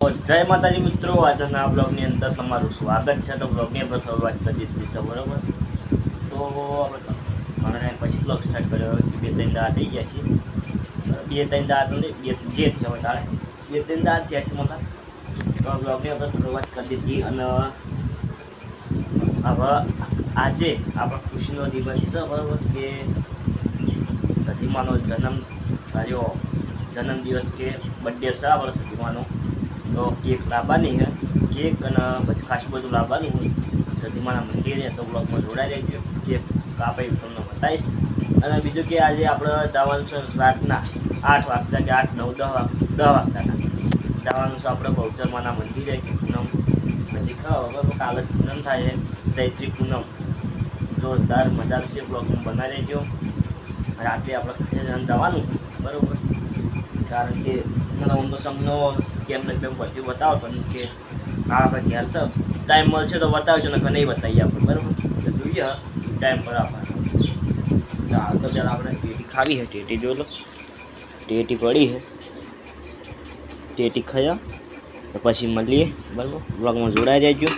જય માતાજી મિત્રો, આજના બ્લોગની અંદર તમારું સ્વાગત છે. તો બ્લોગની આપણે શરૂઆત કરી દીધી છે, બરાબર. તો આપણે પછી બ્લોગ સ્ટાર્ટ કર્યો. 2-3 દાડા થઈ ગયા છે. 2-3 દાડા નહીં, જે થયા તારે 2-3 દાડા થયા છે મોટા. તો બ્લોગની આપણે શરૂઆત કરી દીધી. અને હવે આજે આપણા ખુશીનો દિવસ છે, બરાબર. કે સતીમાનો જન્મદિવસ કે બર્થડે છે આપણે સતીમાનો. તો કેક લાવવાની છે, કેક અને પછી ખાસું બધું લાવવાનું હોય સતીમાના મંદિરે. તો બ્લોગમાં જોડાઈ રહેજો, કેક કાપે તમને બતાવીશ. અને બીજું કે આજે આપણે જવાનું છે રાતના 8 વાગતા કે 8, 9, 10 વાગતાના જવાનું છે આપણે બહુચરમાના મંદિરે. કે પૂનમ નજીક હવે કાલે પૂનમ થાય છે, ચૈત્રી પૂનમ. જોરદાર મજા છે. બ્લોગમાં બનાવી રહેજો. રાત્રે આપણે જવાનું બરાબર. કારણ કે મને ઊંધો સમનો કેમ ને કેમ બધું બતાવો પણ કે આપણે ઘેર છે ટાઈમ મળશે તો બતાવશો ને નહીં બતાવીએ આપણે, બરાબર. તો જોઈએ ટાઈમ પર આપણે. હાલ તો પહેલાં આપણે ટેટી ખાવી છે. ટેટી જોઈ લો, ટેટી પડી છે. ટેટી ખાયા તો પછી મળીએ, બરાબર. બ્લોગમાં જોડાઈ દેજો.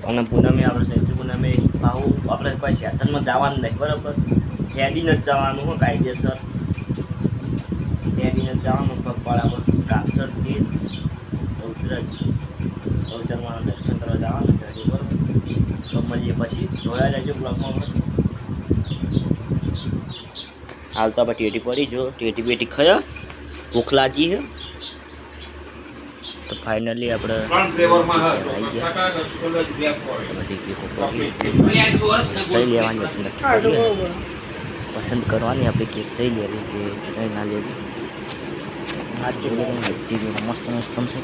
અને પૂનમે આપણે ચૈત્રી પૂનમે આવું આપણે કોઈ શેતનમાં જવાનું નહીં, બરાબર. હેડીને જ જવાનું હોય કાયદેસર. હેડીને જવાનું પગપાળામાં કાપસરથી બહુચરમાના દર્શન કરવા જવાનું છે, બરાબર. તો મળીએ પછી જોડાઈ રહેજો બ્લોગમાં. હાલ તો આપણે ટેટી પડી જો, ટેટી બેટી ખાયા, ભૂખ લાગી છે. તો ફાઇનલી આપણે જઈ લેવાની હતી, પસંદ કરવાની આપણે કેક જઈ લેવી કે કંઈ ના લેવી. આ જોડે બધી મસ્ત મસ્ત છે.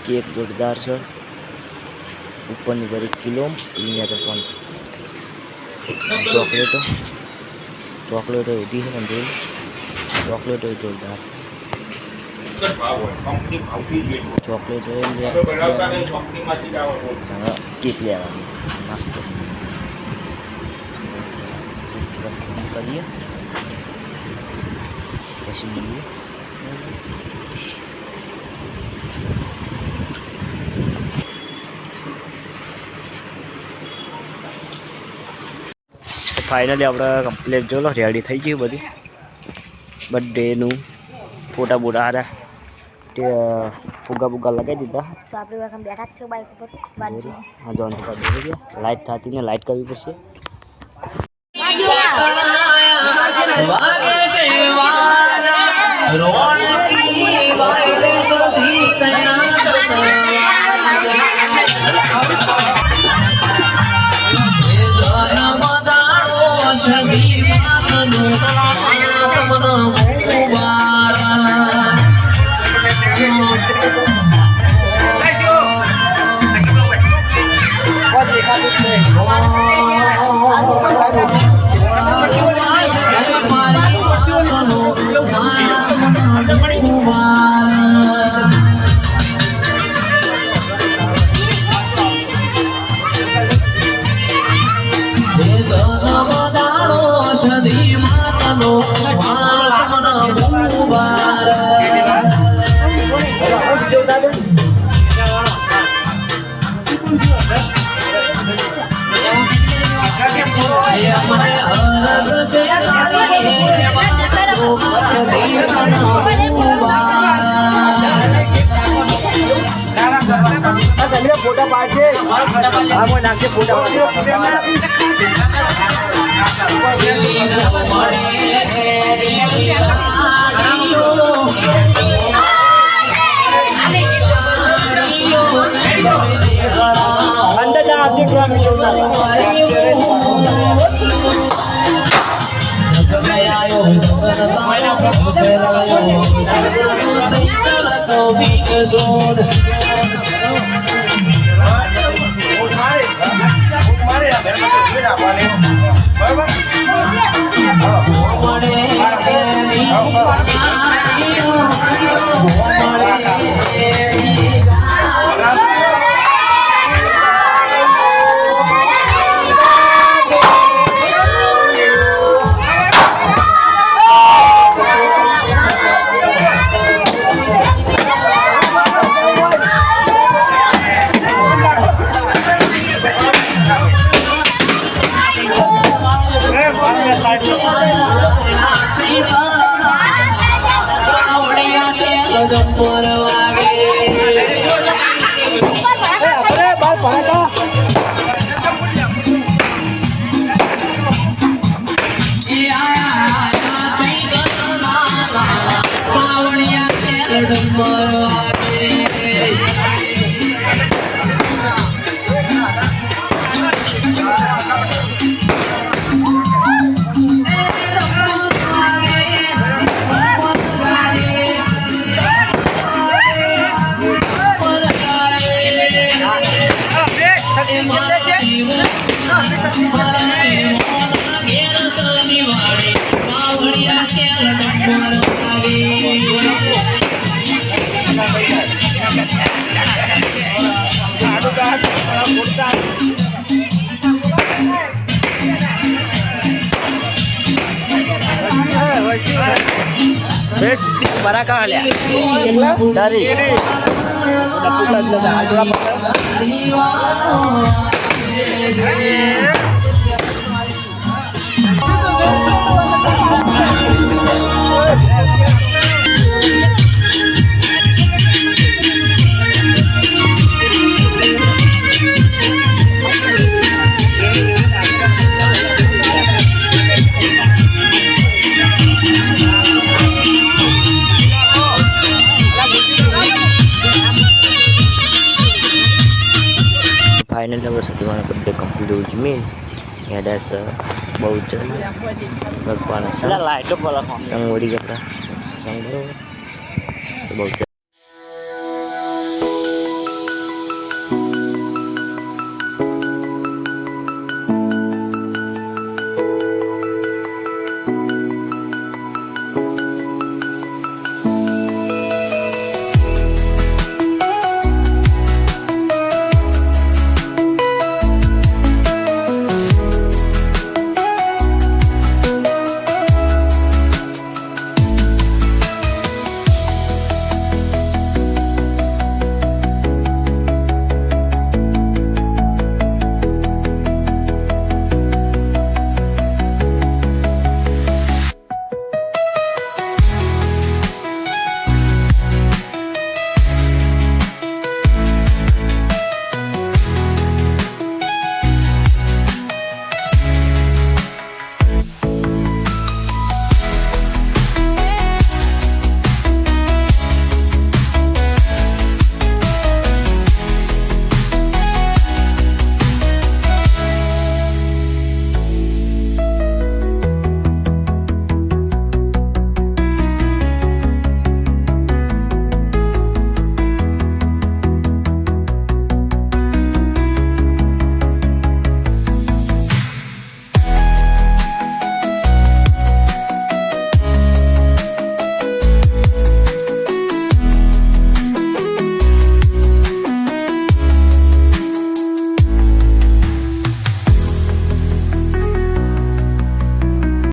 કેક જોરદાર છે. ઉપરની બધી કિલો અહીંયા તો પણ ચોકલેટો ઉધી છે પણ જોઈ ચોકલેટો જોરદાર. ચોકલેટ કેક લેવાની નાસ્તો કરીએ પછી મળીએ. ફાઇનલી આપણે કમ્પ્લીટ જો રેડી થઈ ગયું બધું. બર્થડેનું ફોટા બોટા હારા તે ફુગા લગાવી દીધા. હા જોન લાઇટ થતી ને લાઇટ કરવી પડશે. ફોટા પાડશે નાખશે ફોટા અંદર આપની बेस्ट बरा का हाल्या डारी फाइनल नंबर सतीमाना बर्थडे कंप्लीट हो जमीन यादास बहुत भगवान संग वड़ी करता संग बरोबर बहुत